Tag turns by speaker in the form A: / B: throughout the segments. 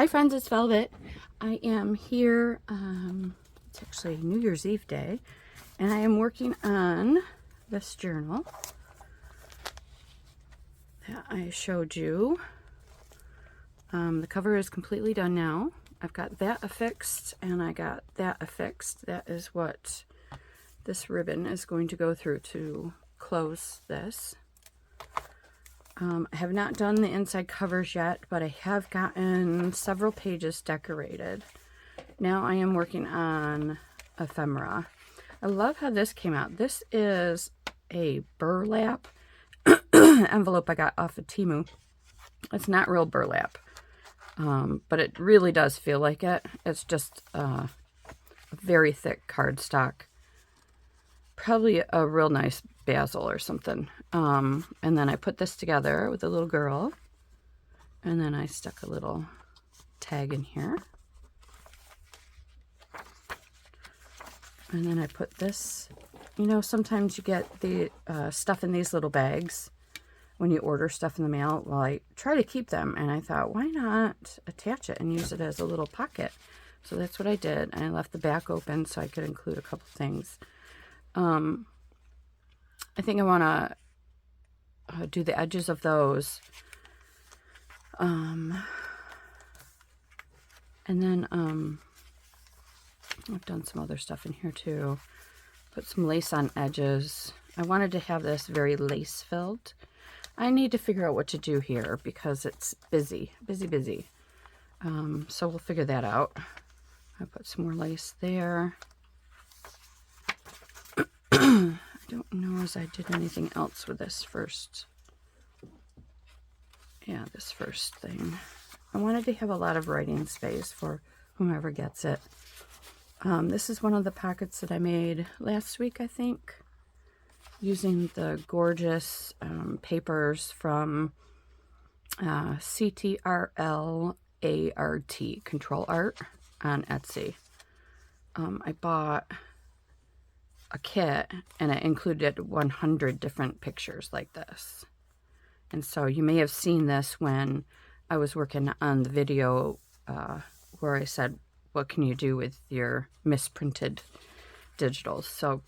A: Hi friends, it's Velvet. I am here, it's actually New Year's Eve day, and I am working on this journal that I showed you. The cover is completely done now. I've got that affixed and I got that affixed. That is what this ribbon is going to go through to close this. I have not done the inside covers yet, but I have gotten several pages decorated. Now I am working on ephemera. I love how this came out. This is a burlap envelope I got off of Temu. It's not real burlap, but it really does feel like it. It's just a very thick cardstock. Probably a real nice basil or something. And then I put this together with a little girl, and then I stuck a little tag in here, and then I put this, you know, sometimes you get the stuff in these little bags when you order stuff in the mail. Well, I try to keep them, and I thought, why not attach it and use it as a little pocket? So that's what I did, and I left the back open so I could include a couple things. I think I want to do the edges of those. And then I've done some other stuff in here too. Put some lace on edges. I wanted to have this very lace filled. I need to figure out what to do here because it's busy. So we'll figure that out. I put some more lace there. I don't know as I did anything else with this first. Yeah, this first thing. I wanted to have a lot of writing space for whomever gets it. This is one of the pockets that I made last week, I think, using the gorgeous papers from CTRL ART, Control Art, on Etsy. I bought a kit and it included 100 different pictures like this. And so you may have seen this when I was working on the video where I said, what can you do with your misprinted digitals? So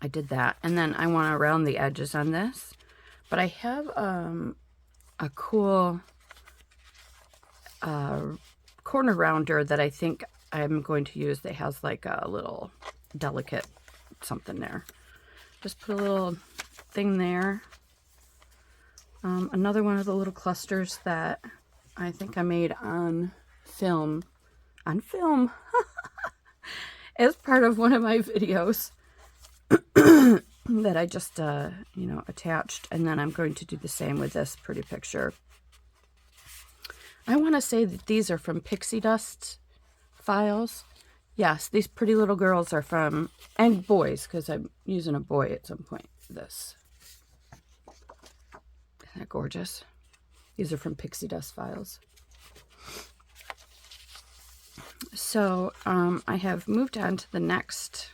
A: I did that. And then I want to round the edges on this. But I have a cool corner rounder that I think I'm going to use that has like a little delicate something there. Just put a little thing there. Another one of the little clusters that I think I made on film as part of one of my videos that I just you know, attached, and then I'm going to do the same with this pretty picture. I want to say that these are from Pixie Dust files. Yes, these pretty little girls are from, and boys, because I'm using a boy at some point. This. Isn't that gorgeous? These are from Pixie Dust files. So I have moved on to the next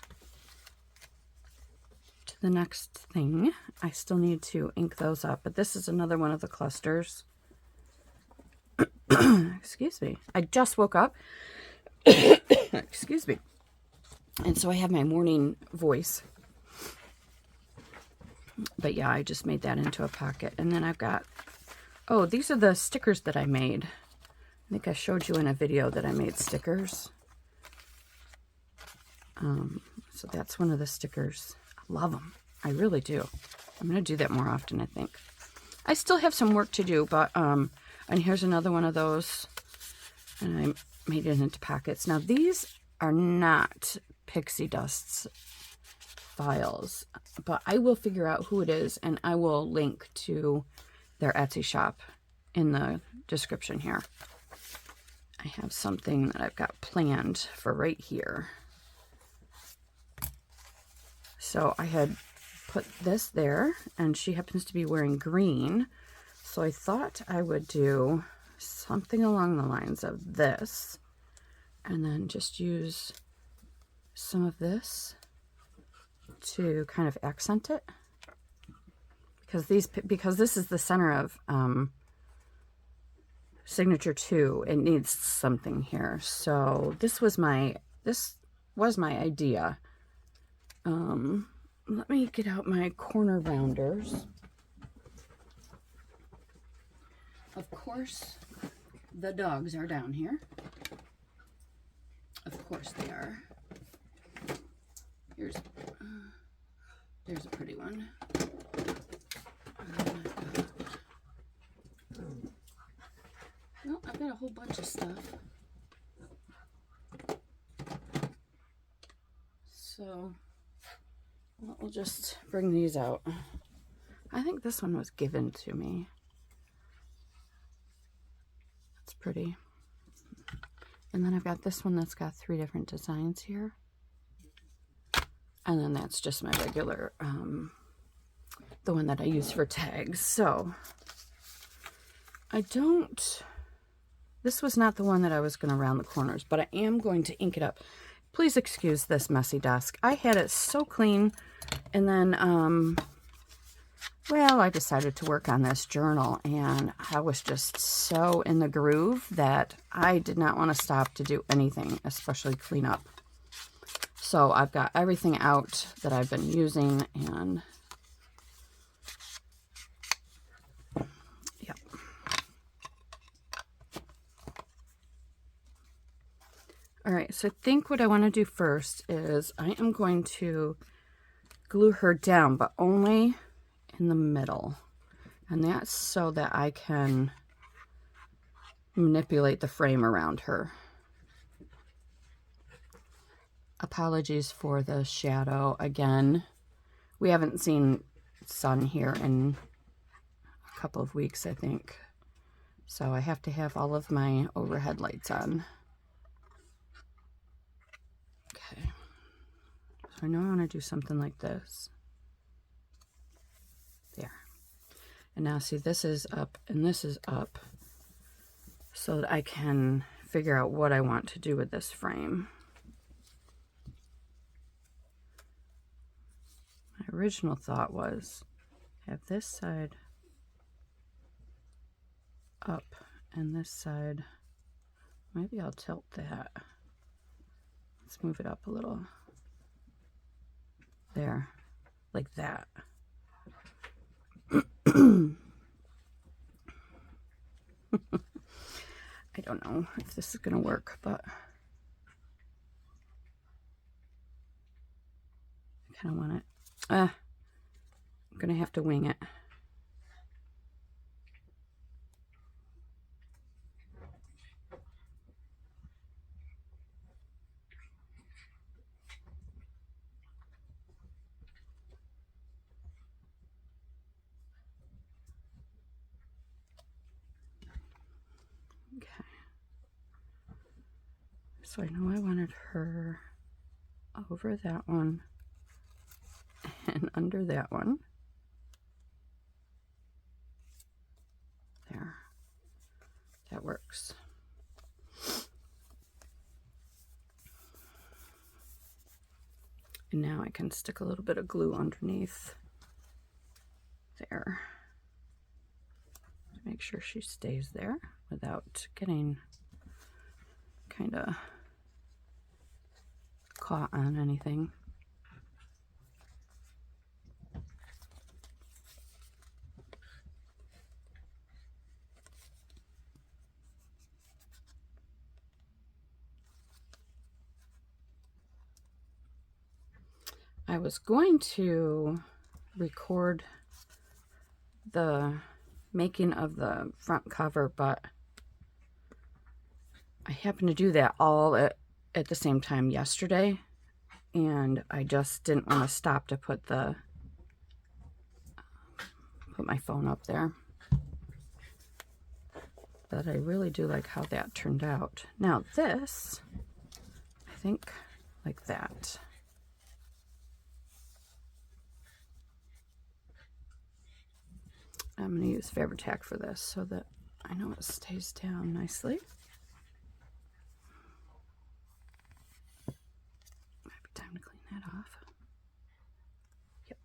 A: thing. I still need to ink those up, but this is another one of the clusters. Excuse me. I just woke up. Excuse me. And so I have my morning voice. But yeah, I just made that into a pocket. And then I've got, oh, these are the stickers that I made. I think I showed you in a video that I made stickers. So that's one of the stickers. I love them. I really do. I'm going to do that more often, I think. I still have some work to do, but, and here's another one of those. And I made it into pockets. Now, these are not Pixie Dust's files, but I will figure out who it is, and I will link to their Etsy shop in the description here. I have something that I've got planned for right here. So I had put this there, and she happens to be wearing green, so I thought I would do something along the lines of this, and then just use some of this to kind of accent it, because this is the center of signature too. It needs something here. So this was my idea. Let me get out my corner rounders. Of course, the dogs are down here. Of course they are. There's a pretty one. Well, I've got a whole bunch of stuff. So we'll just bring these out. I think this one was given to me. That's pretty. And then I've got this one that's got 3 different designs here. And then that's just my regular, the one that I use for tags. So this was not the one that I was going to round the corners, but I am going to ink it up. Please excuse this messy desk. I had it so clean, and then, well, I decided to work on this journal, and I was just so in the groove that I did not want to stop to do anything, especially clean up. So I've got everything out that I've been using, and yep. All right, so I think what I want to do first is I am going to glue her down, but only in the middle. And that's so that I can manipulate the frame around her. Apologies for the shadow again. We haven't seen sun here in a couple of weeks, I think. So I have to have all of my overhead lights on. Okay. So I know I want to do something like this. There. And now see, this is up and this is up, so that I can figure out what I want to do with this frame. My original thought was have this side up and this side, maybe I'll tilt that. Let's move it up a little. There, like that. I don't know if this is going to work, but I kind of want it. I'm going to have to wing it. Okay. So I know I wanted her over that one and under that one. There. That works. And now I can stick a little bit of glue underneath there to make sure she stays there without getting kind of caught on anything. I was going to record the making of the front cover, but I happened to do that all at the same time yesterday, and I just didn't want to stop to put my phone up there. But I really do like how that turned out. Now this, I think, like that. I'm going to use Fabri-Tac for this so that I know it stays down nicely. Might be time to clean that off. Yep.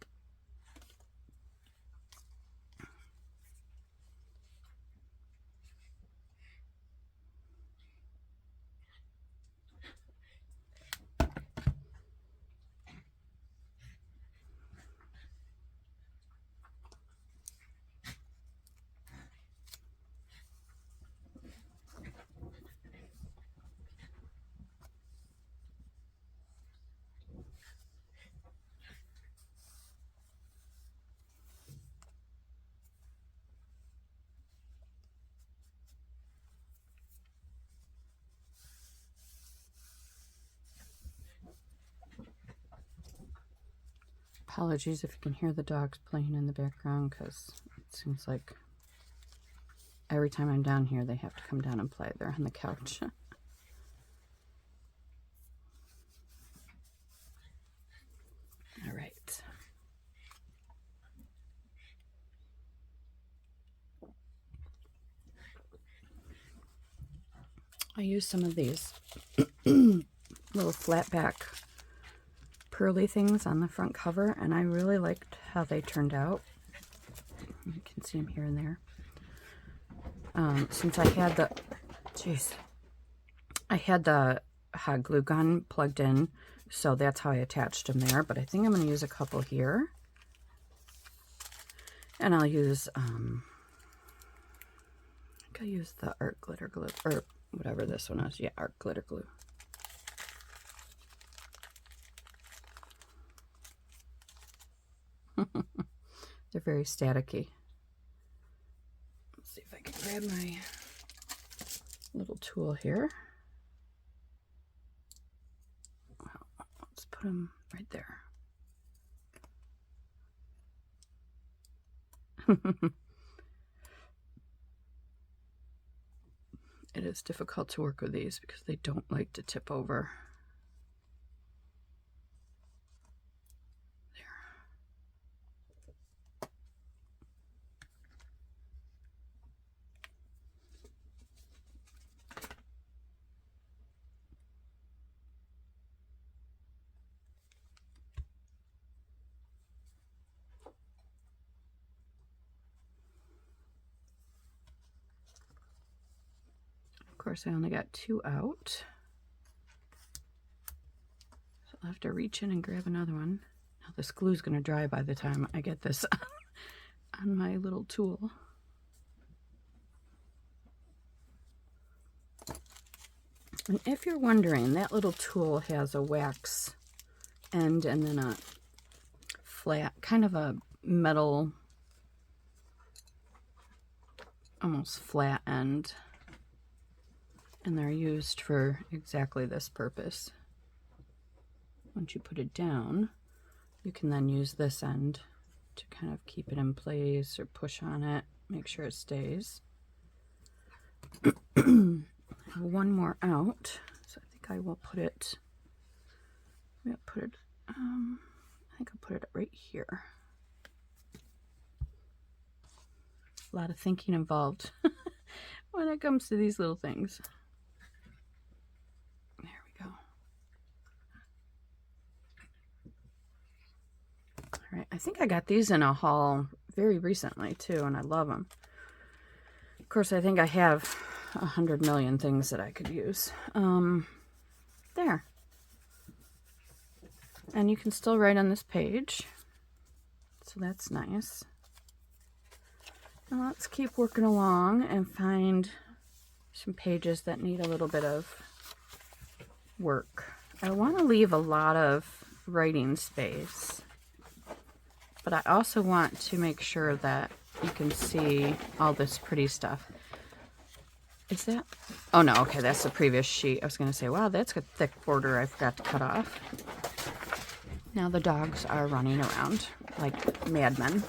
A: Apologies if you can hear the dogs playing in the background, because it seems like every time I'm down here they have to come down and play. They're on the couch. All right. I used some of these little flat back pearly things on the front cover, and I really liked how they turned out. You can see them here and there. Since I had the hot glue gun plugged in, so that's how I attached them there. But I think I'm going to use a couple here, and I'll use I think I'll use the art glitter glue, or whatever this one is. Yeah, art glitter glue. They're very staticky. Let's see if I can grab my little tool here. Let's put them right there. It is difficult to work with these because they don't like to tip over. Of course, I only got 2 out, so I'll have to reach in and grab another one. Now this glue is going to dry by the time I get this on my little tool. And if you're wondering, that little tool has a wax end and then a flat, kind of a metal, almost flat end. And they're used for exactly this purpose. Once you put it down, you can then use this end to kind of keep it in place or push on it, make sure it stays. One more out, so I think I will put it, I think I'll put it right here. A lot of thinking involved when it comes to these little things. There we go. All right, I think I got these in a haul very recently too, and I love them. Of course, I think I have 100 million things that I could use. There. And you can still write on this page, so that's nice. Now let's keep working along and find some pages that need a little bit of work. I want to leave a lot of writing space, but I also want to make sure that you can see all this pretty stuff. Is that? Oh no, okay, that's the previous sheet. I was going to say, wow, that's a thick border I forgot to cut off. Now the dogs are running around like madmen.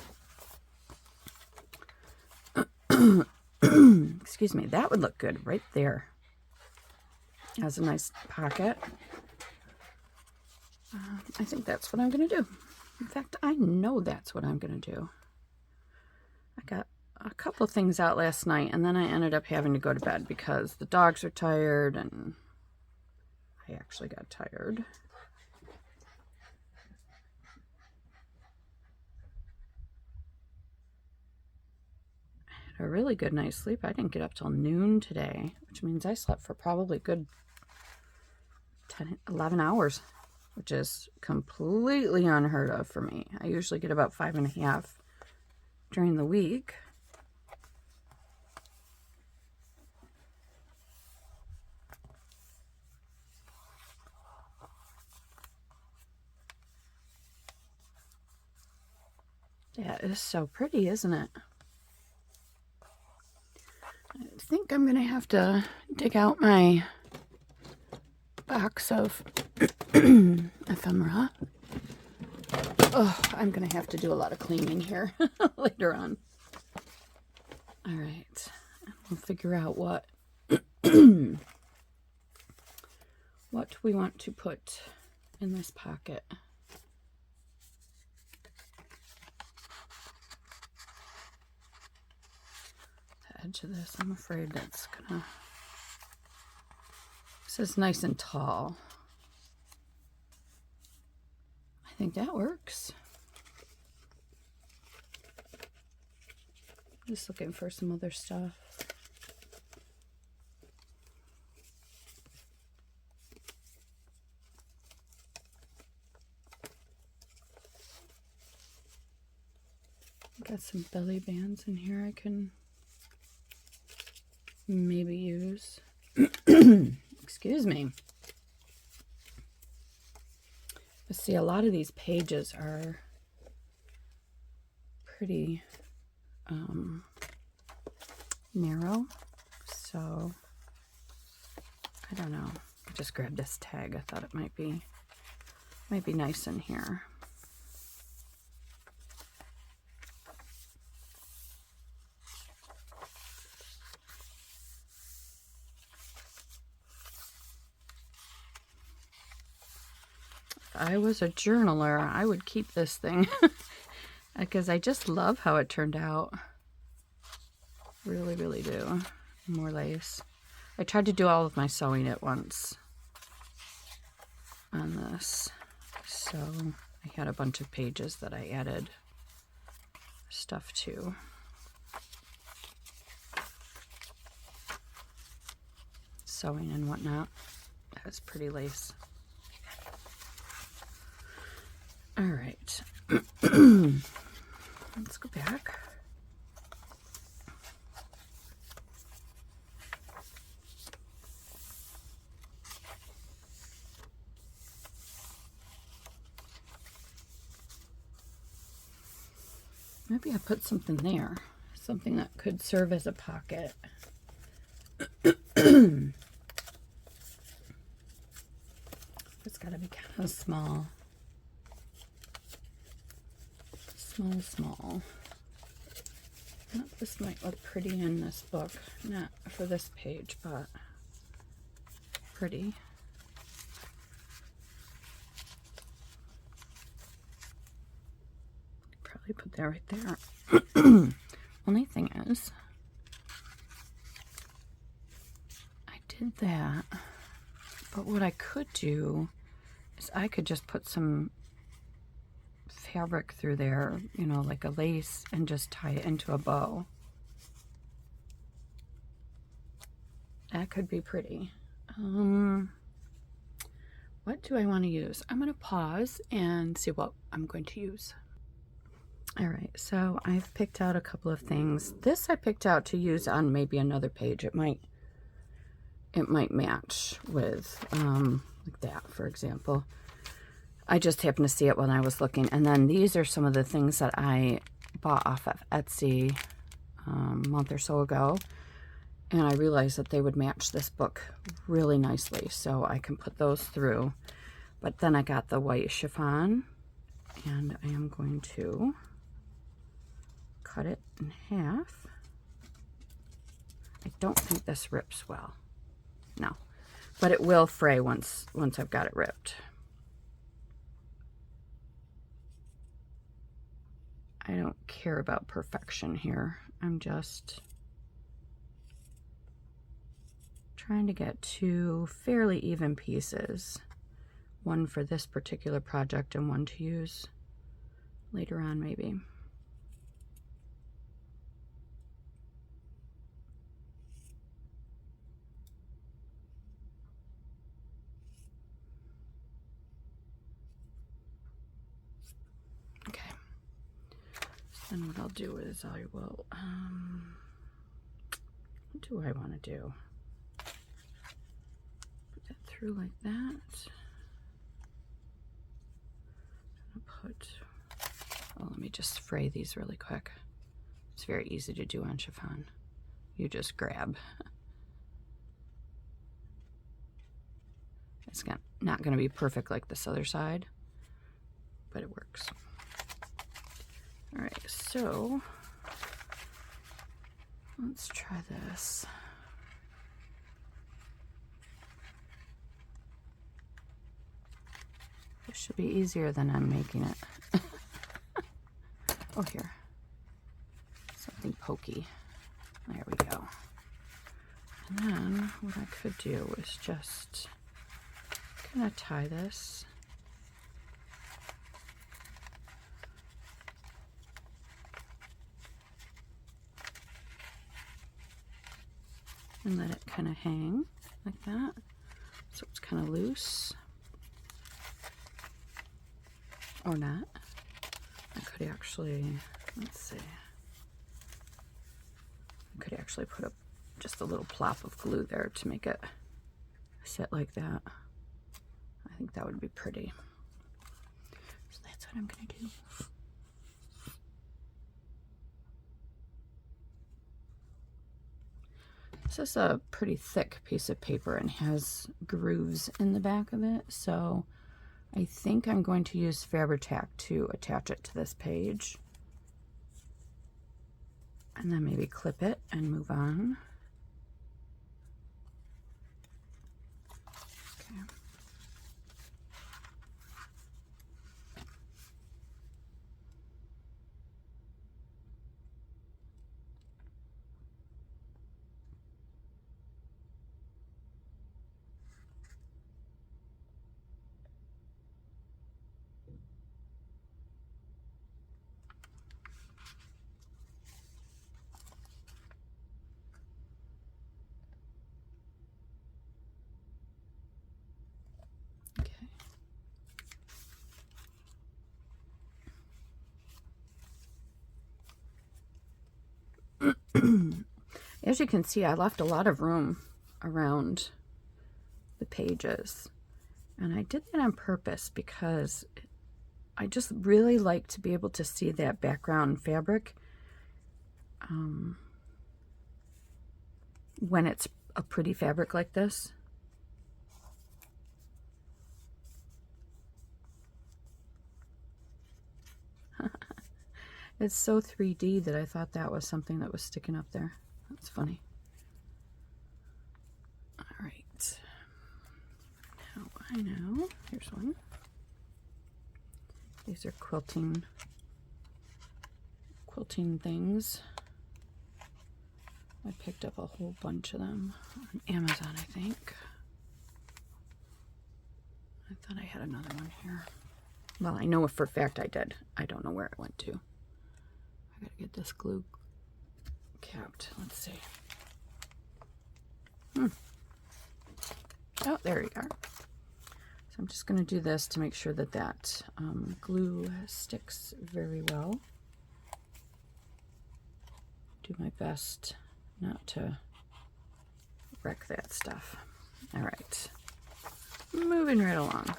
A: Excuse me, that would look good right there. Has a nice pocket. I think that's what I'm going to do. In fact, I know that's what I'm going to do. I got a couple of things out last night, and then I ended up having to go to bed because the dogs are tired, and I actually got tired. I had a really good night's sleep. I didn't get up till noon today, which means I slept for probably a good 11 hours, which is completely unheard of for me. I usually get about 5.5 during the week. That is so pretty, isn't it? I think I'm going to have to dig out my box of ephemera. Oh, I'm going to have to do a lot of cleaning here later on. All right. We'll figure out what what we want to put in this pocket. The edge of this, I'm afraid that's gonna... This is nice and tall. I think that works. Just looking for some other stuff. Got some belly bands in here I can maybe use. Excuse me. But see, a lot of these pages are pretty narrow, so I don't know. I just grabbed this tag. I thought it might be nice in here. If I was a journaler, I would keep this thing because I just love how it turned out. Really, really do. More lace. I tried to do all of my sewing at once on this, so I had a bunch of pages that I added stuff to. Sewing and whatnot. That's pretty lace. All right. Let's go back. Maybe I put something there, something that could serve as a pocket. It's got to be kind of small. Small. This might look pretty in this book. Not for this page, but pretty. Probably put that right there. Only thing is, I did that, but what I could do is I could just put some fabric through there, you know, like a lace, and just tie it into a bow. That could be pretty. What do I want to use? I'm going to pause and see what I'm going to use. All right, so I've picked out a couple of things. This I picked out to use on maybe another page. It might match with like that, for example. I just happened to see it when I was looking. And then these are some of the things that I bought off of Etsy a month or so ago. And I realized that they would match this book really nicely. So I can put those through. But then I got the white chiffon. And I am going to cut it in half. I don't think this rips well. No. But it will fray once I've got it ripped. I don't care about perfection here. I'm just trying to get two fairly even pieces. One for this particular project and one to use later on maybe. Okay. Then what I'll do is I will, what do I want to do? Put that through like that. Let me just fray these really quick. It's very easy to do on chiffon. You just grab. It's not going to be perfect like this other side, but it works. All right, so let's try this. This should be easier than I'm making it. Oh, here. Something pokey. There we go. And then what I could do is just kind of tie this. And let it kind of hang like that. So it's kind of loose. Or not. I could actually, let's see. I could actually put up just a little plop of glue there to make it sit like that. I think that would be pretty. So that's what I'm going to do. This is a pretty thick piece of paper and has grooves in the back of it, so I think I'm going to use Fabri-Tac to attach it to this page. And then maybe clip it and move on. Okay. As you can see, I left a lot of room around the pages, and I did that on purpose because I just really like to be able to see that background fabric when it's a pretty fabric like this. It's so 3D that I thought that was something that was sticking up there. That's funny. All right. Now I know. Here's one. These are quilting things. I picked up a whole bunch of them on Amazon, I think. I thought I had another one here. Well, I know for a fact I did. I don't know where it went to. I gotta get this glue capped. Let's see. Oh, there we are. So I'm just gonna do this to make sure that that glue sticks very well. Do my best not to wreck that stuff. All right, moving right along.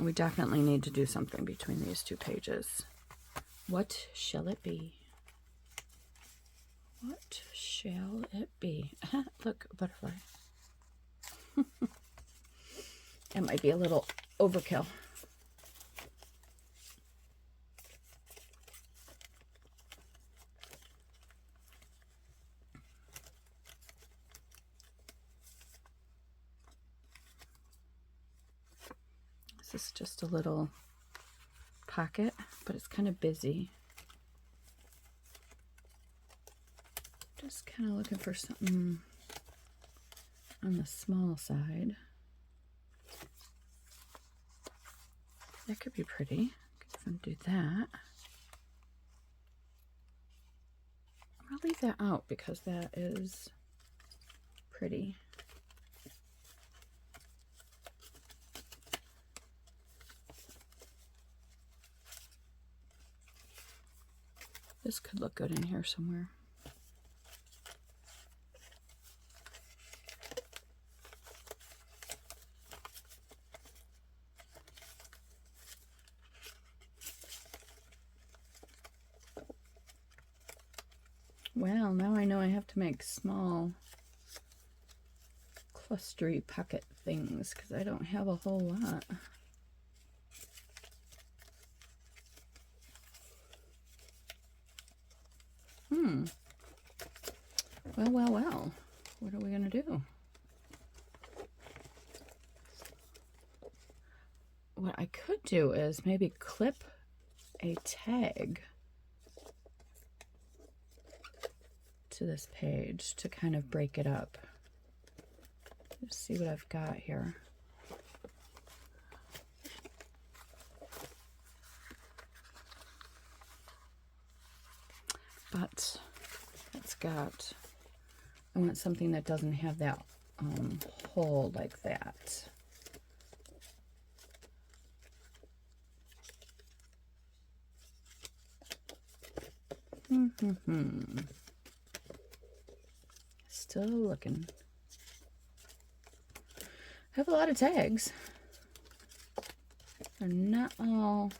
A: We definitely need to do something between these two pages. What shall it be? What shall it be? Look, a butterfly. It might be a little overkill. This is just a little pocket, but it's kind of busy. Just kind of looking for something on the small side. That could be pretty. Could do that. I'll leave that out because that is pretty. This could look good in here somewhere. Well, now I know I have to make small clustery pocket things because I don't have a whole lot. Well. What are we going to do? What I could do is maybe clip a tag to this page to kind of break it up. Let's see what I've got here. But it's got, I want something that doesn't have that hole like that. Still looking. I have a lot of tags. They're not all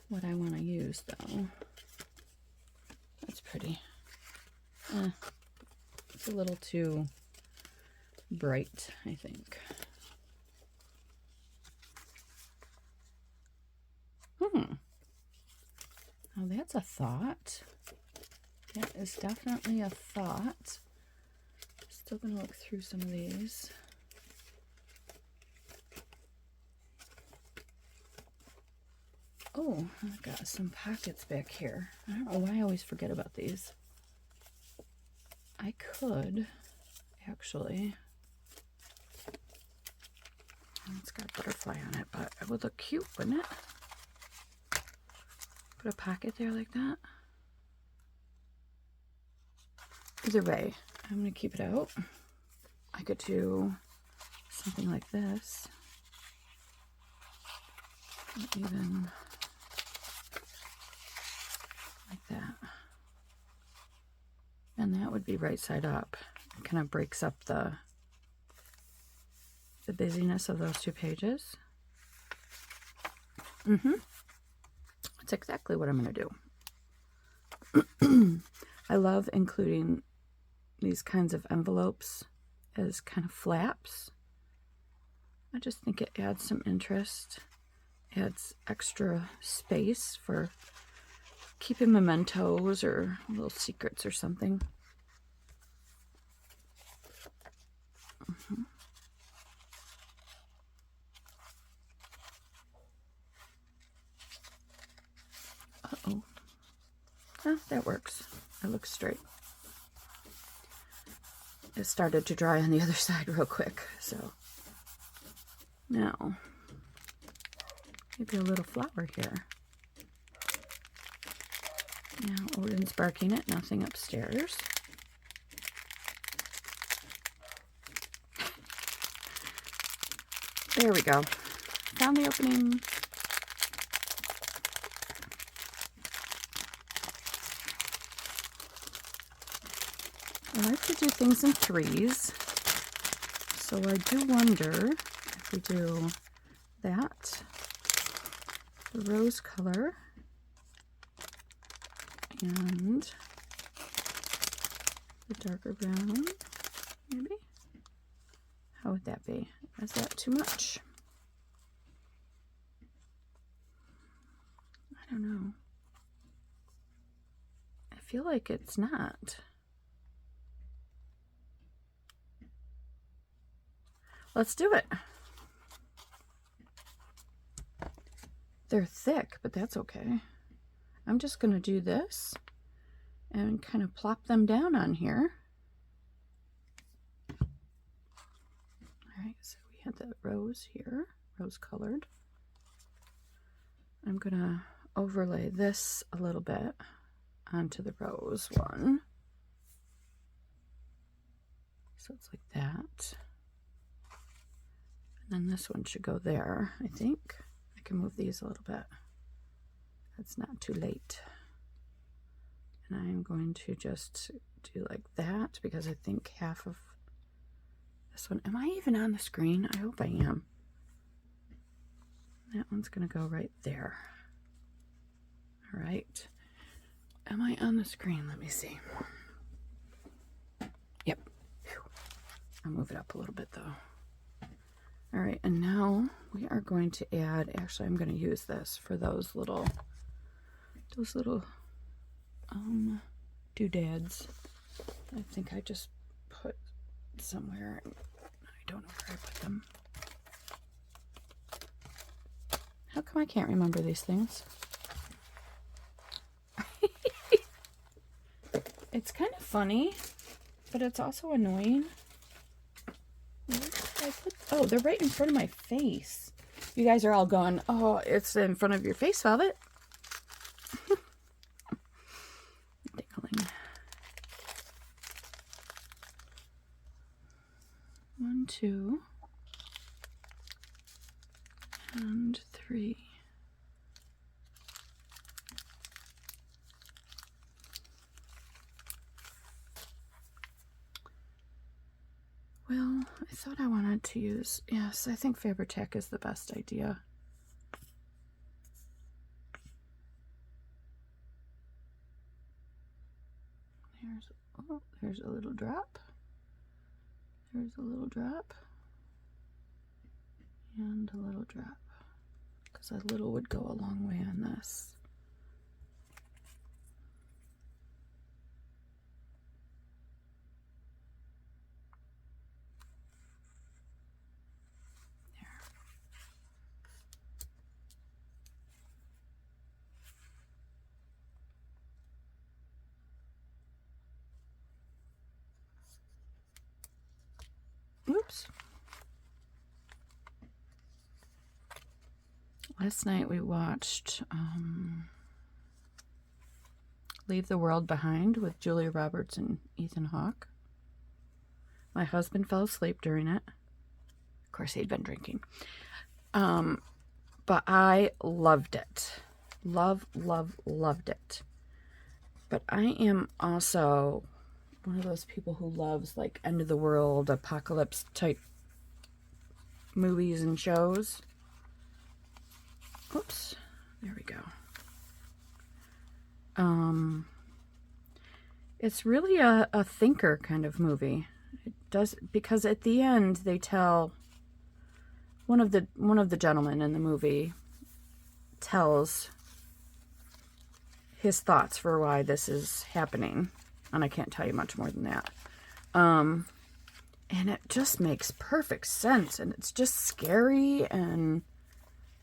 A: what I want to use though. That's pretty. It's a little too bright, I think. Now that's a thought. That is definitely a thought. Still gonna look through some of these. Oh, I've got some pockets back here. I don't know why I always forget about these. I could, actually. It's got a butterfly on it, but it would look cute, wouldn't it? Put a pocket there like that. Either way, I'm going to keep it out. I could do something like this. Or even like that. And that would be right side up. It kind of breaks up the busyness of those two pages. That's exactly what I'm going to do. I love including these kinds of envelopes as kind of flaps. I just think it adds some interest, adds extra space for keeping mementos or little secrets or something. Uh-oh. Oh, that works. It looks straight. It started to dry on the other side real quick, so now maybe a little flower here. Now Odin's barking at nothing upstairs. There we go. Found the opening. I like to do things in threes, so I do wonder if we do that, the rose color, and the darker brown, maybe? How would that be? Is that too much? I don't know. I feel like it's not. Let's do it. They're thick, but that's okay. I'm just going to do this and kind of plop them down on here. All right, so we had the rose here, rose colored. I'm going to overlay this a little bit onto the rose one. So it's like that. And then this one should go there, I think. I can move these a little bit. It's not too late. And I'm going to just do like that because I think half of this one, am I even on the screen? I hope I am. That one's going to go right there. All right. Am I on the screen? Let me see. Yep. Whew. I'll move it up a little bit though. All right, and now we are going to add, actually I'm going to use this for those little doodads. I think I just put somewhere, I don't know where I put them. How come I can't remember these things? It's kind of funny, but it's also annoying. Where did I put, oh, they're right in front of my face. You guys are all going, oh, it's in front of your face, Velvet. Dingling. 1, 2, and 3. Well, I thought I wanted to use, yes, I think Fabri-Tac is the best idea. There's a little drop. There's a little drop. And a little drop. Because a little would go a long way on this. Oops. Last night we watched Leave the World Behind with Julia Roberts and Ethan Hawke. My husband fell asleep during it. Of course, he'd been drinking. But I loved it. Loved it. But I am also one of those people who loves like end of the world, apocalypse type movies and shows. Oops, there we go. It's really a thinker kind of movie. It does, because at the end they tell one of the gentlemen in the movie tells his thoughts for why this is happening, and I can't tell you much more than that. And it just makes perfect sense, and it's just scary, and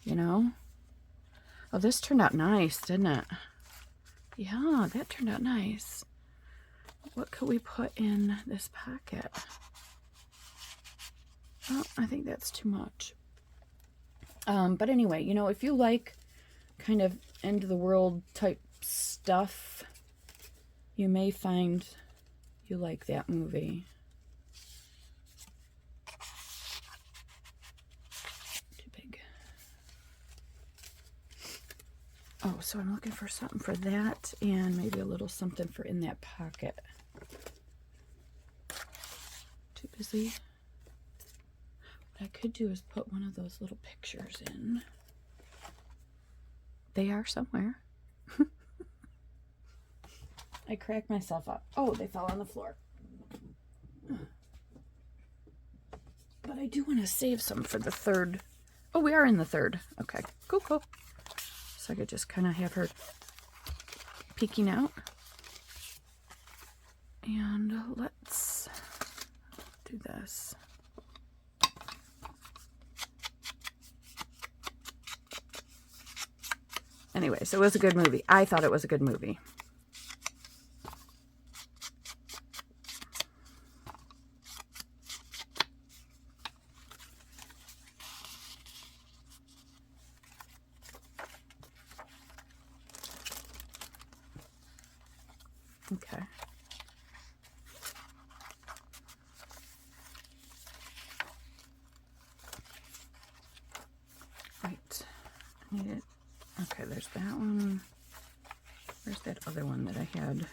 A: you know. Oh, this turned out nice, didn't it? Yeah, that turned out nice. What could we put in this pocket? Oh, I think that's too much. But anyway, you know, if you like kind of end of the world type stuff, you may find you like that movie. Too big. Oh, so I'm looking for something for that and maybe a little something for in that pocket. Too busy. What I could do is put one of those little pictures in. They are somewhere. I cracked myself up. Oh, they fell on the floor. But I do want to save some for the third. Oh, we are in the third. Okay, cool. So I could just kind of have her peeking out. And let's do this. Anyways, it was a good movie. I thought it was a good movie. Okay. Right. I need it. Okay, there's that one. Where's that other one that I had?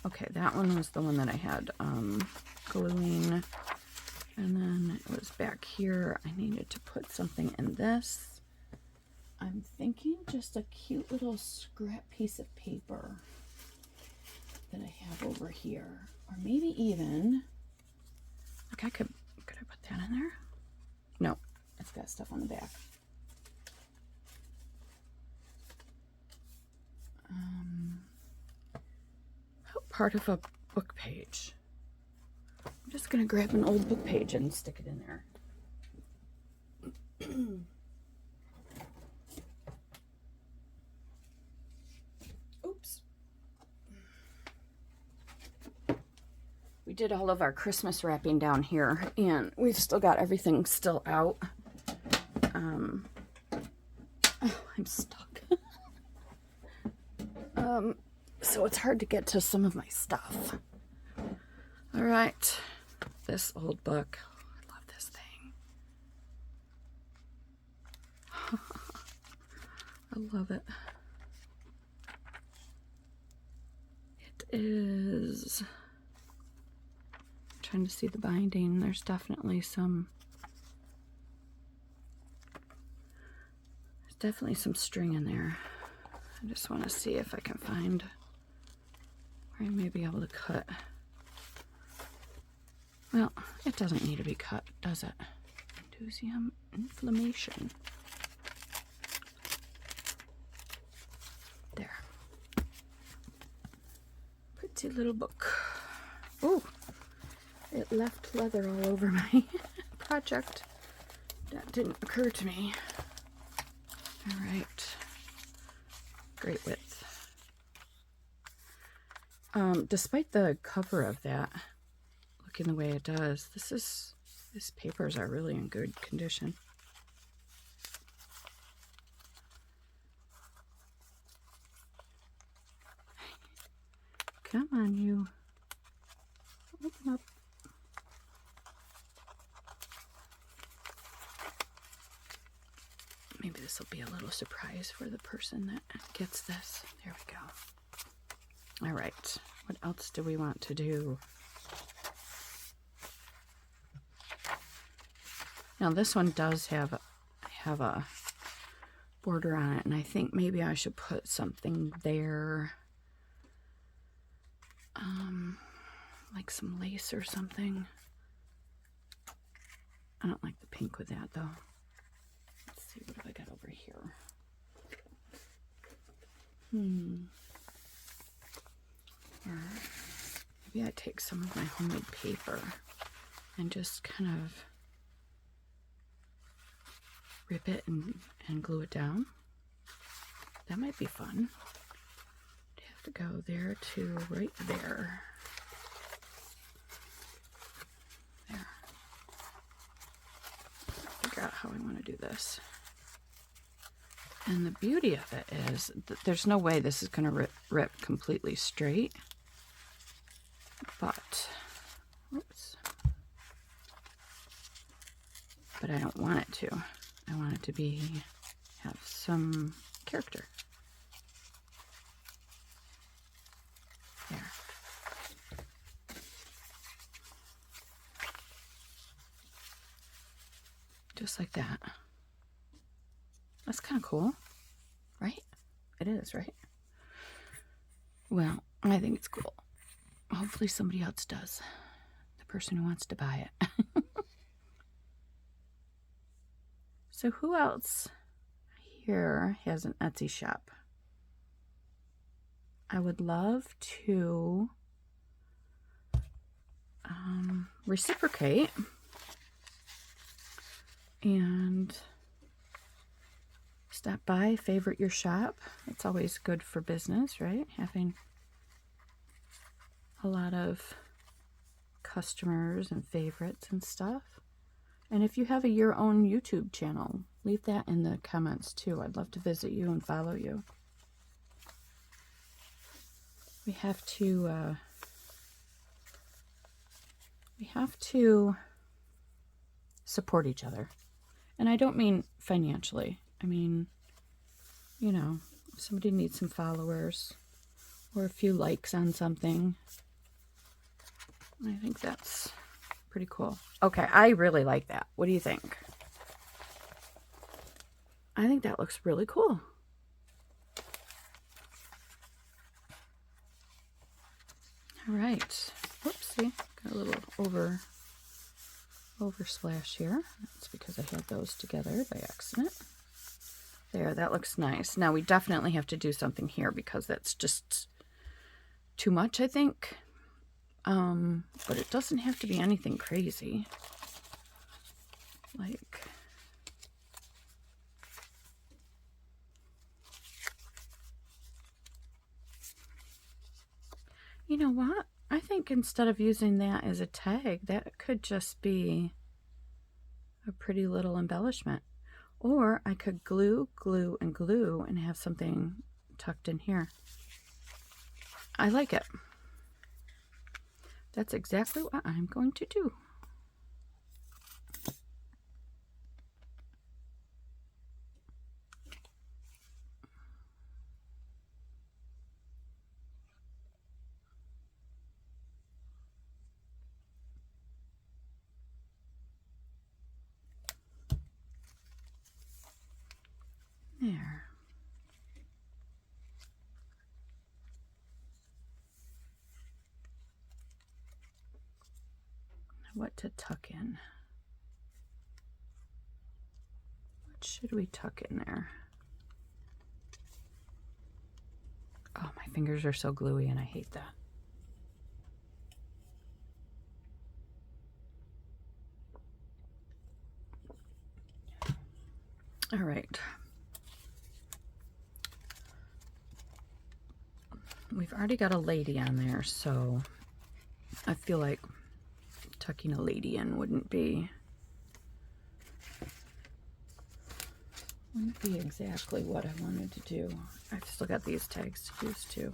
A: Okay, that one was the one that I had gluing. And then it was back here. I needed to put something in this. I'm thinking just a cute little scrap piece of paper that I have over here. Or maybe even, think could I put that in there? No, it's got stuff on the back. Part of a book page. I'm just gonna grab an old book page and stick it in there. Oops. We did all of our Christmas wrapping down here, and we've still got everything still out. Oh, I'm stuck. So it's hard to get to some of my stuff. All right, this old book. I love this thing. I love it. It is, I'm trying to see the binding. There's definitely some string in there. I just want to see if I can find where I may be able to cut. Well, it doesn't need to be cut, does it? Inducium inflammation. There. Pretty little book. Oh, it left leather all over my project. That didn't occur to me. All right. Great width. Despite the cover of that looking the way it does, these papers are really in good condition. Come on, you. Open up. Maybe this will be a little surprise for the person that gets this. There we go. All right, what else do we want to do? Now this one does have a border on it, and I think maybe I should put something there, like some lace or something. I don't like the pink with that though. Let's see, what have I got over here? Or maybe I take some of my homemade paper and just kind of rip it and glue it down. That might be fun. You have to go there to right there. There. Figure out how I want to do this. And the beauty of it is that there's no way this is going to rip completely straight. But, oops. But I don't want it to. I want it to have some character. There. Just like that. That's kind of cool, right? It is, right? Well, I think it's cool. Hopefully somebody else does. The person who wants to buy it. So who else here has an Etsy shop? I would love to reciprocate and stop by, favorite your shop. It's always good for business, right? Having a lot of customers and favorites and stuff. And if you have your own YouTube channel, leave that in the comments too. I'd love to visit you and follow you. We have to support each other. And I don't mean financially. I mean, you know, if somebody needs some followers or a few likes on something, I think that's pretty cool. Okay, I really like that. What do you think? I think that looks really cool. All right. Whoopsie. Got a little over oversplash here. That's because I had those together by accident. There, that looks nice. Now we definitely have to do something here because that's just too much, I think. But it doesn't have to be anything crazy. Like, you know what? I think instead of using that as a tag, that could just be a pretty little embellishment. Or I could glue, glue, and glue and have something tucked in here. I like it. That's exactly what I'm going to do. There. What to tuck in? What should we tuck in there? Oh, my fingers are so gluey and I hate that. All right. We've already got a lady on there, so I feel like tucking a lady in wouldn't be exactly what I wanted to do. I've still got these tags to use too.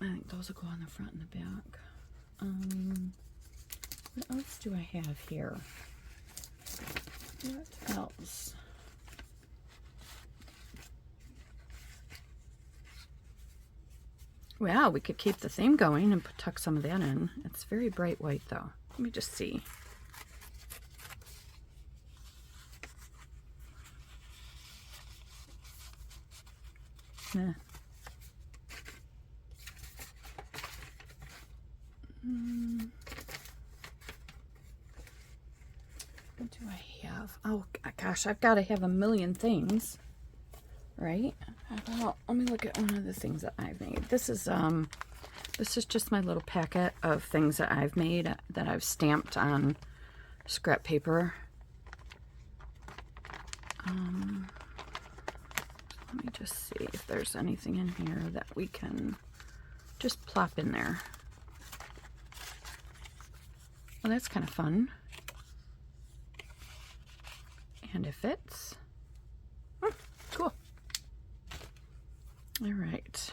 A: I think those will go on the front and the back. What else do I have here? What else? Well, we could keep the theme going and tuck some of that in. It's very bright white though. Let me just see. Eh. What do I have? Oh gosh, I've got to have a million things, right? Well, let me look at one of the things that I've made. This is just my little packet of things that I've made that I've stamped on scrap paper. Let me just see if there's anything in here that we can just plop in there. Well, that's kind of fun. And it fits. Cool. All right.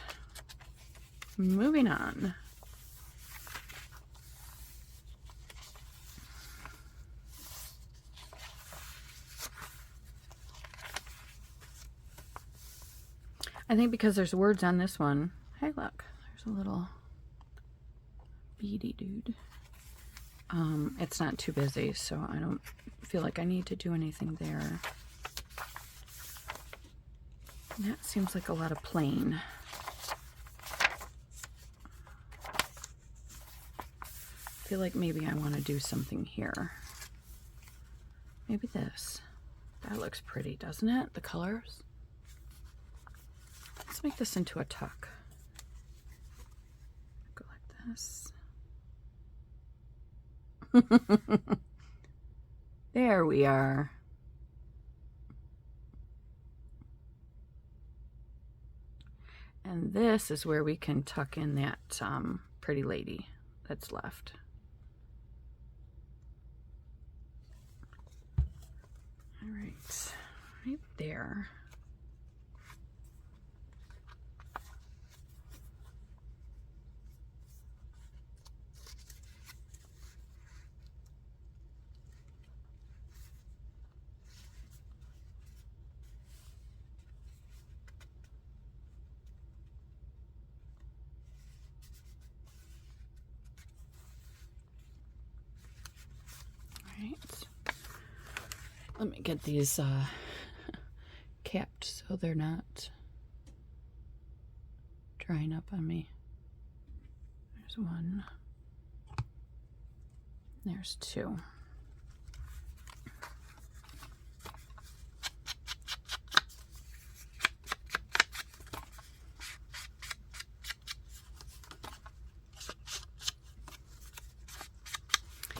A: Moving on. I think because there's words on this one. Hey, look, there's a little beady dude. It's not too busy, so I don't feel like I need to do anything there. That seems like a lot of plain. I feel like maybe I want to do something here. Maybe this. That looks pretty, doesn't it? The colors. Let's make this into a tuck. Go like this. There we are. And this is where we can tuck in that pretty lady that's left. All right, right there. Let me get these capped so they're not drying up on me. There's one. There's 2.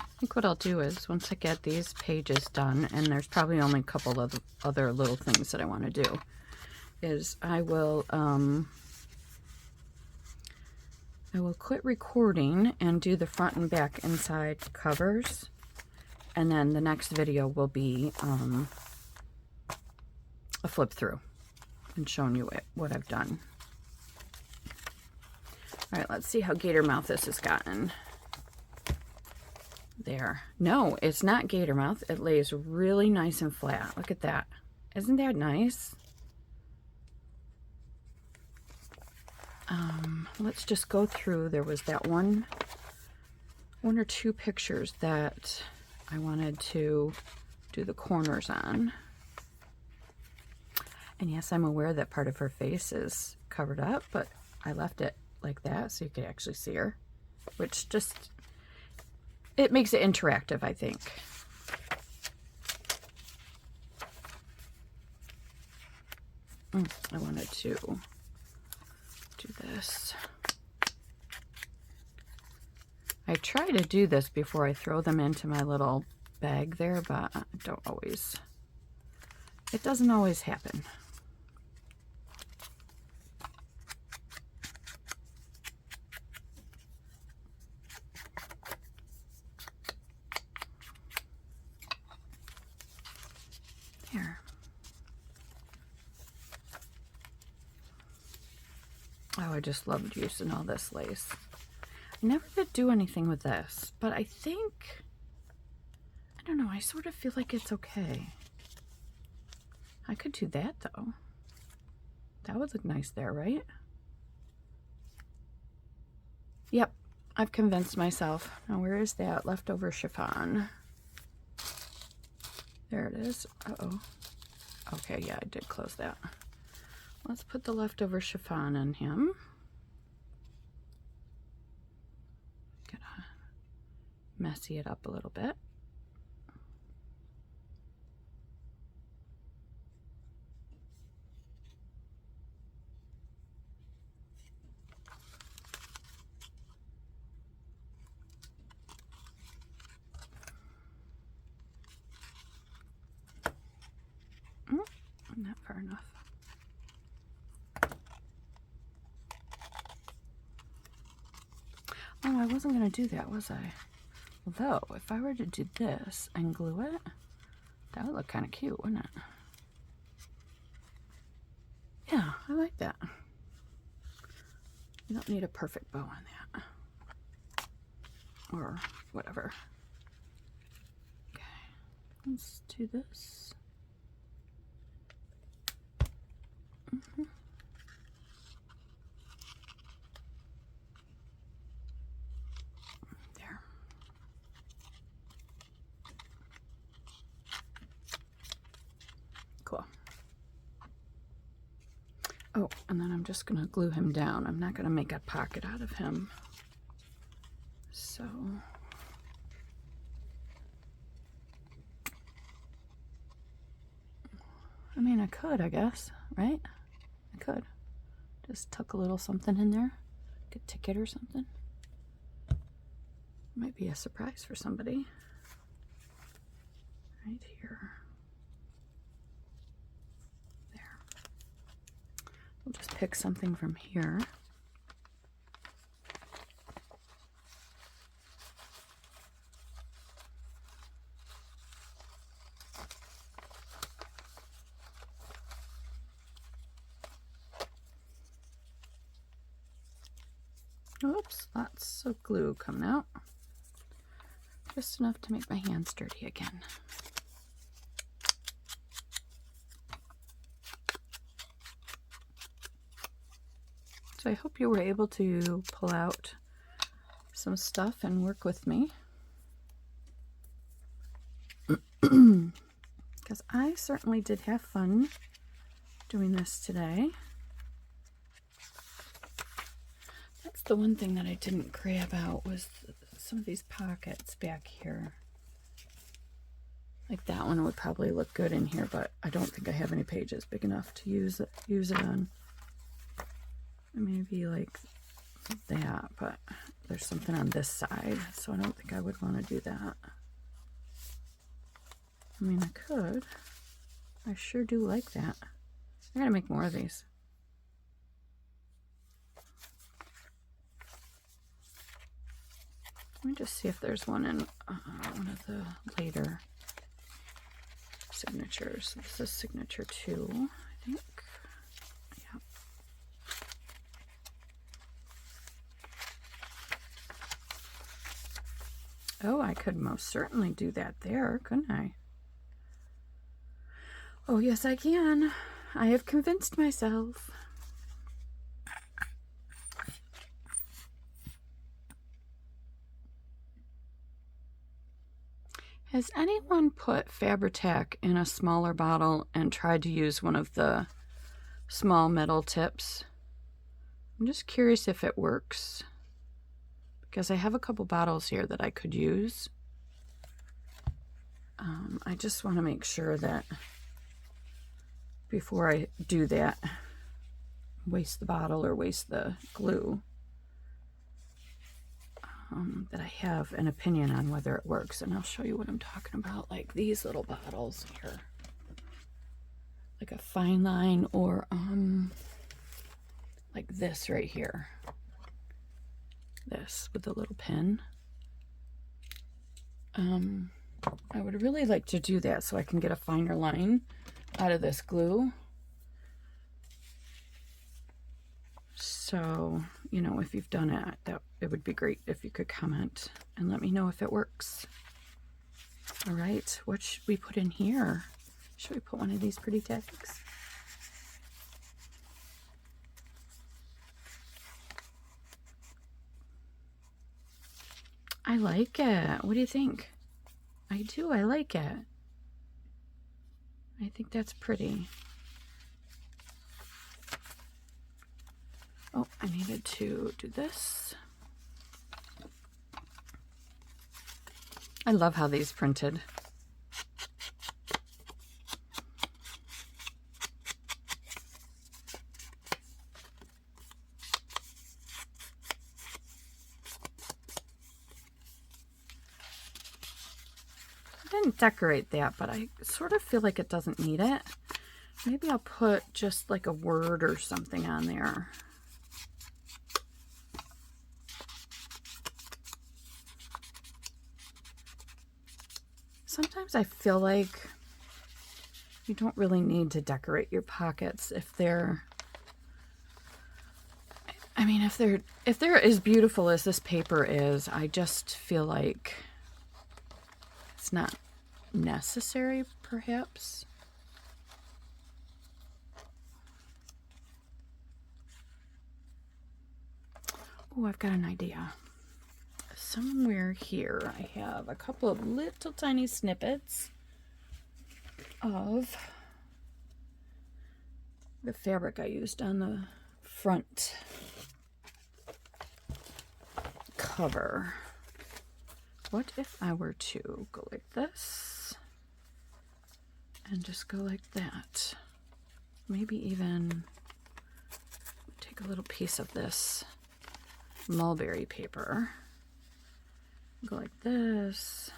A: I think what I'll do is once I get these pages done, and there's probably only a couple of other little things that I want to do, is I will quit recording and do the front and back inside covers, and then the next video will be a flip through and showing you what I've done. All right, let's see how gator mouth this has gotten. There. No, it's not gator mouth. It lays really nice and flat. Look at that. Isn't that nice? Let's just go through. There was that one or two pictures that I wanted to do the corners on. And yes, I'm aware that part of her face is covered up, but I left it like that so you could actually see her, which just, it makes it interactive, I think. I wanted to do this. I try to do this before I throw them into my little bag there, but I don't always. It doesn't always happen. Here. Oh, I just loved using all this lace. I never did do anything with this, but I think, I don't know, I sort of feel like it's okay. I could do that though. That would look nice there, right? Yep, I've convinced myself. Now where is that leftover chiffon? There it is. Uh-oh. Okay, yeah, I did close that. Let's put the leftover chiffon on him. Gonna messy it up a little bit. Not far enough. Oh, I wasn't going to do that, was I? Although, if I were to do this and glue it, that would look kind of cute, wouldn't it? Yeah, I like that. You don't need a perfect bow on that. Or whatever. Okay, let's do this. There. Cool. Oh, and then I'm just going to glue him down. I'm not going to make a pocket out of him. So, I mean, I could, I guess, right? I could. Just tuck a little something in there. Like a ticket or something. Might be a surprise for somebody. Right here. There. We'll just pick something from here. Oops, lots of glue coming out. Just enough to make my hands dirty again. So I hope you were able to pull out some stuff and work with me. Because I certainly did have fun doing this today. That's the one thing that I didn't grab out was some of these pockets back here. Like that one would probably look good in here, but I don't think I have any pages big enough to use it on. Maybe like that, but there's something on this side, so I don't think I would want to do that. I mean, I could. I sure do like that. I gotta make more of these. Let me just see if there's one in one of the later signatures. This is signature 2, I think. Yeah. Oh, I could most certainly do that there, couldn't I? Oh, yes, I can. I have convinced myself. Has anyone put Fabri-Tac in a smaller bottle and tried to use one of the small metal tips? I'm just curious if it works, because I have a couple bottles here that I could use. I just want to make sure that before I do that, waste the bottle or waste the glue, that I have an opinion on whether it works. And I'll show you what I'm talking about, like these little bottles here, like a fine line, or like this right here, this with the little pin. I would really like to do that so I can get a finer line out of this glue. So, you know, if you've done it, that it would be great if you could comment and let me know if it works. All right, what should we put in here? Should we put one of these pretty tags? I like it. What do you think? I do. I like it. I think that's pretty. Oh, I needed to do this. I love how these printed. I didn't decorate that, but I sort of feel like it doesn't need it. Maybe I'll put just like a word or something on there. Sometimes I feel like you don't really need to decorate your pockets if they're, I mean, if they're as beautiful as this paper is, I just feel like it's not necessary, perhaps. Oh, I've got an idea. Somewhere here I have a couple of little tiny snippets of the fabric I used on the front cover. What if I were to go like this and just go like that? Maybe even take a little piece of this mulberry paper, go like this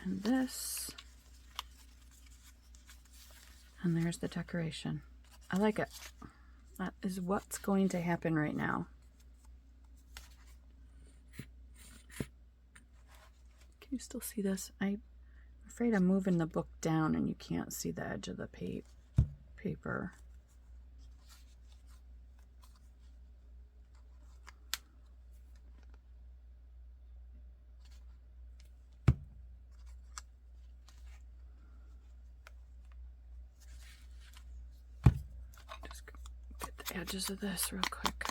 A: and this, and there's the decoration. I like it. That is what's going to happen right now. Can you still see this? I'm afraid I'm moving the book down and you can't see the edge of the paper. Just get the edges of this real quick.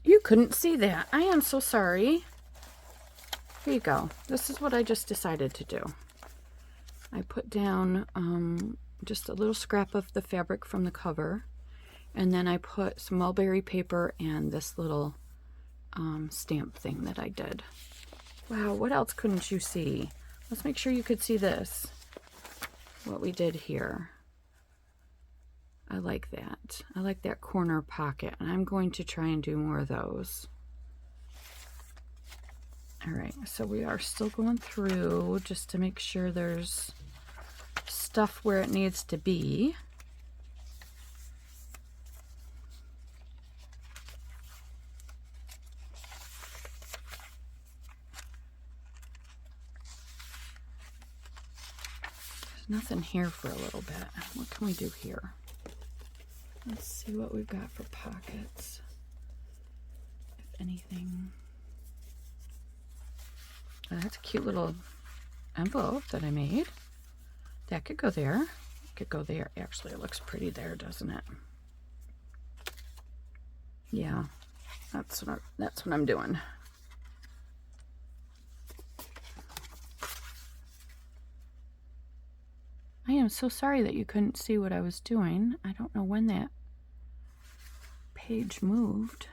A: You couldn't see that. I am so sorry. Here you go. This is what I just decided to do. I put down just a little scrap of the fabric from the cover, and then I put some mulberry paper and this little stamp thing that I did. Wow, what else couldn't you see? Let's make sure you could see this. What we did here. I like that. I like that corner pocket, and I'm going to try and do more of those. All right, so we are still going through just to make sure there's stuff where it needs to be. There's nothing here for a little bit. What can we do here? Let's see what we've got for pockets, if anything. Oh, that's a cute little envelope that I made. That could go there. It could go there. Actually, it looks pretty there, doesn't it? Yeah, that's what I'm doing. I am so sorry that you couldn't see what I was doing. I don't know when that page moved.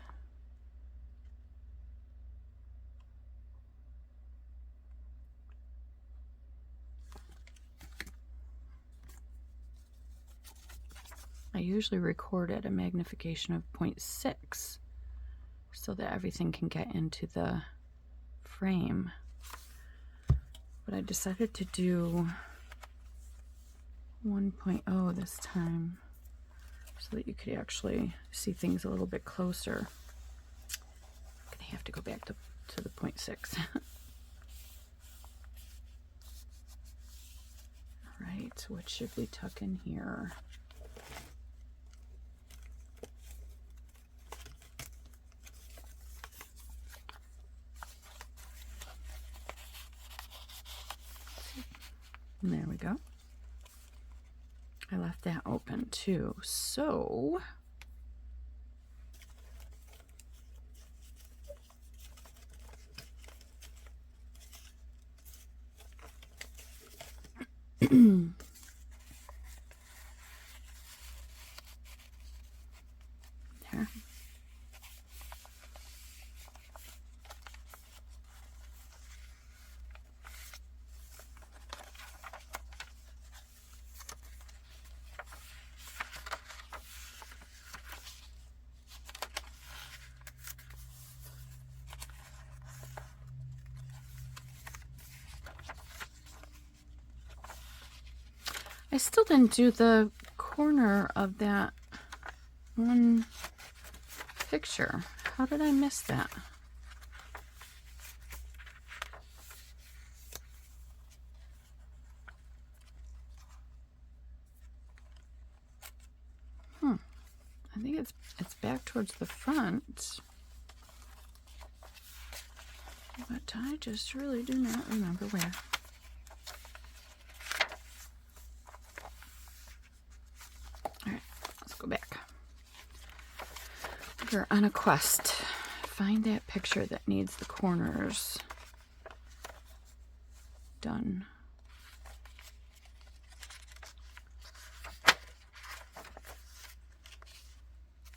A: I usually record at a magnification of 0.6 so that everything can get into the frame. But I decided to do 1.0 this time so that you could actually see things a little bit closer. I'm gonna have to go back to the 0.6. All right, what should we tuck in here? And there we go. I left that open too. So there. I still didn't do the corner of that one picture. How did I miss that? I think it's back towards the front. But I just really do not remember where. Alright, let's go back. We're on a quest. Find that picture that needs the corners done.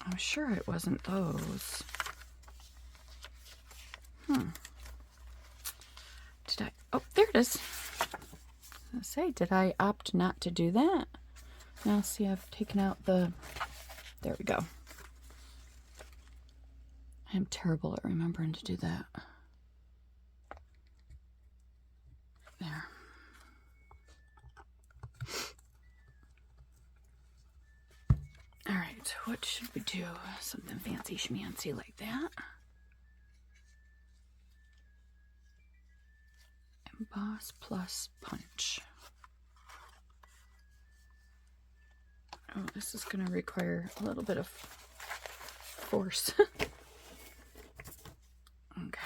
A: I'm sure it wasn't those. Did I? Oh, there it is. I was gonna say, did I opt not to do that? Now see, I've taken out the... There we go. I'm terrible at remembering to do that. There. All right, what should we do? Something fancy schmancy like that. Emboss plus punch. Oh, this is going to require a little bit of force. Okay.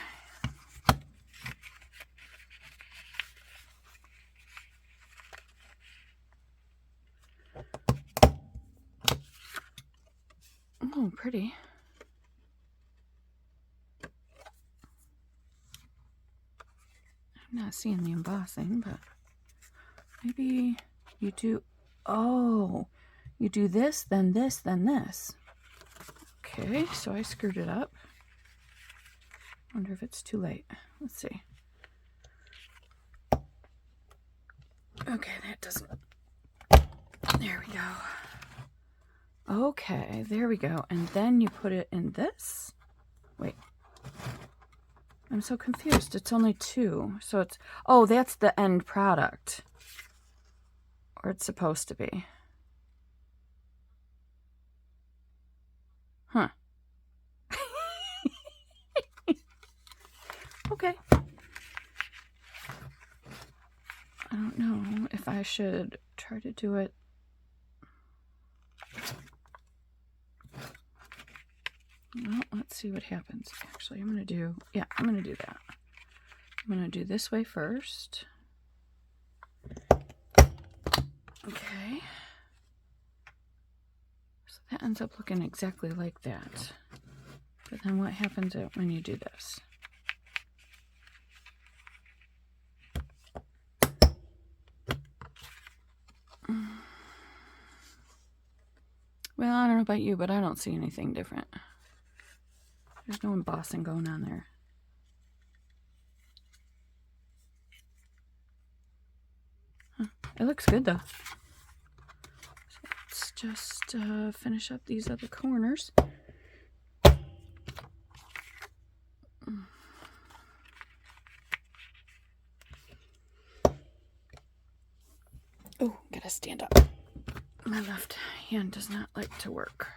A: Oh, pretty. not seeing the embossing, but maybe you do, oh, you do this, then this, then this. Okay, so I screwed it up. Wonder if it's too late. Let's see. Okay, that doesn't, there we go. Okay, there we go. And then you put it in this. Wait. I'm so confused. It's only 2. So it's, oh, that's the end product. Or it's supposed to be. Huh. Okay. I don't know if I should try to do it. Well, let's see what happens. Actually, I'm going to do, yeah, I'm going to do that. I'm going to do this way first. Okay. So that ends up looking exactly like that. But then what happens when you do this? Well, I don't know about you, but I don't see anything different. There's no embossing going on there. Huh. It looks good though. So let's just finish up these other corners. Oh, gotta stand up. My left hand does not like to work.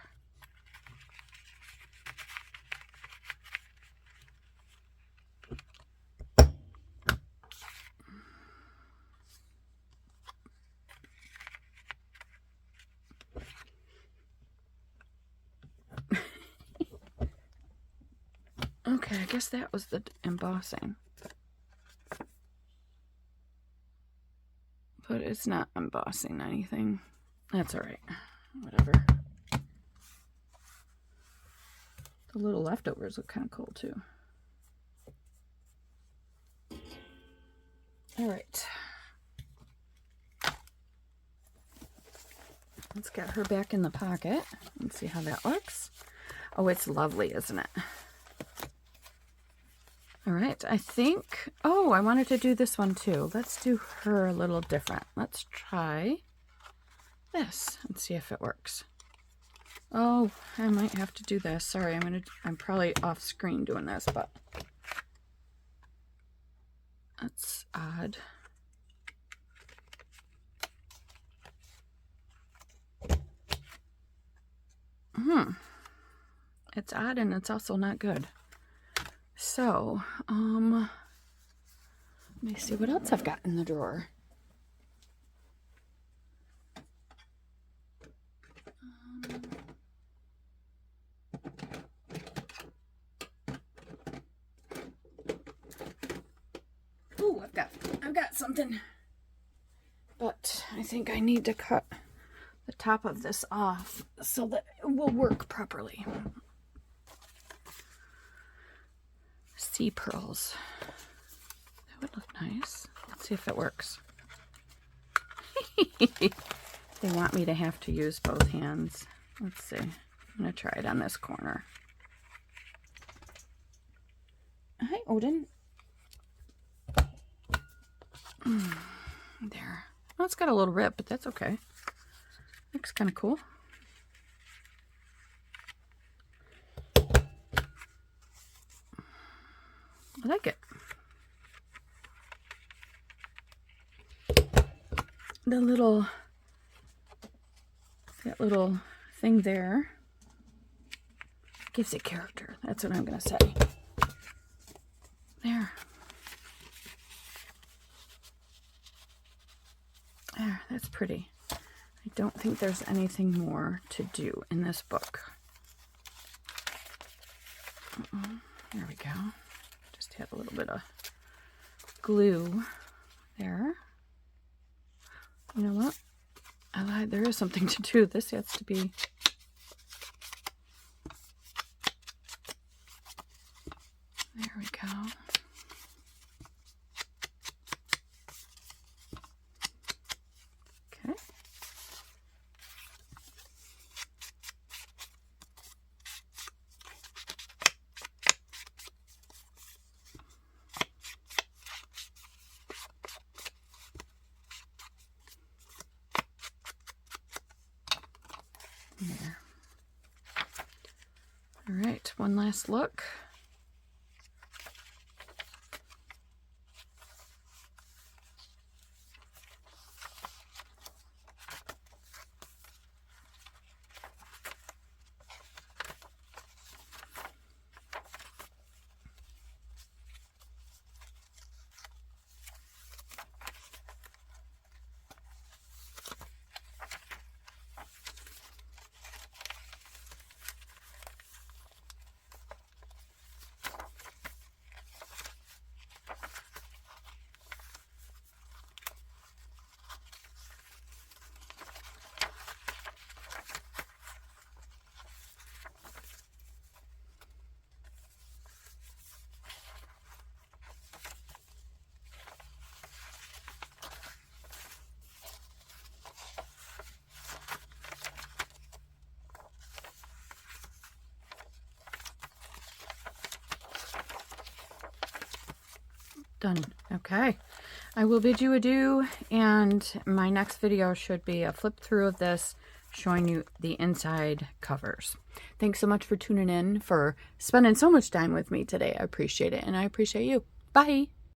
A: Okay, I guess that was the embossing. But it's not embossing anything. That's alright. Whatever. The little leftovers look kind of cool too. Alright. Let's get her back in the pocket and see how that looks. Oh, it's lovely, isn't it? Alright, I think... Oh, I wanted to do this one too. Let's do her a little different. Let's try this and see if it works. Oh, I might have to do this. Sorry, I'm probably off screen doing this, but that's odd. It's odd and it's also not good. So, let me see what else I've got in the drawer. Oh, I've got something. But I think I need to cut the top of this off so that it will work properly. Sea pearls. That would look nice. Let's see if it works. They want me to have to use both hands. Let's see. I'm going to try it on this corner. Hi, Odin. There. Well, it's got a little rip, but that's okay. Looks kind of cool. I like it. That little thing there gives it character. That's what I'm going to say. There. There, that's pretty. I don't think there's anything more to do in this book. There we go. Just had a little bit of glue there. You know what? I lied. There is something to do. This has to be... There we go. There. All right, one last look. Done. Okay. I will bid you adieu, and my next video should be a flip through of this showing you the inside covers. Thanks so much for tuning in, for spending so much time with me today. I appreciate it, and I appreciate you. Bye.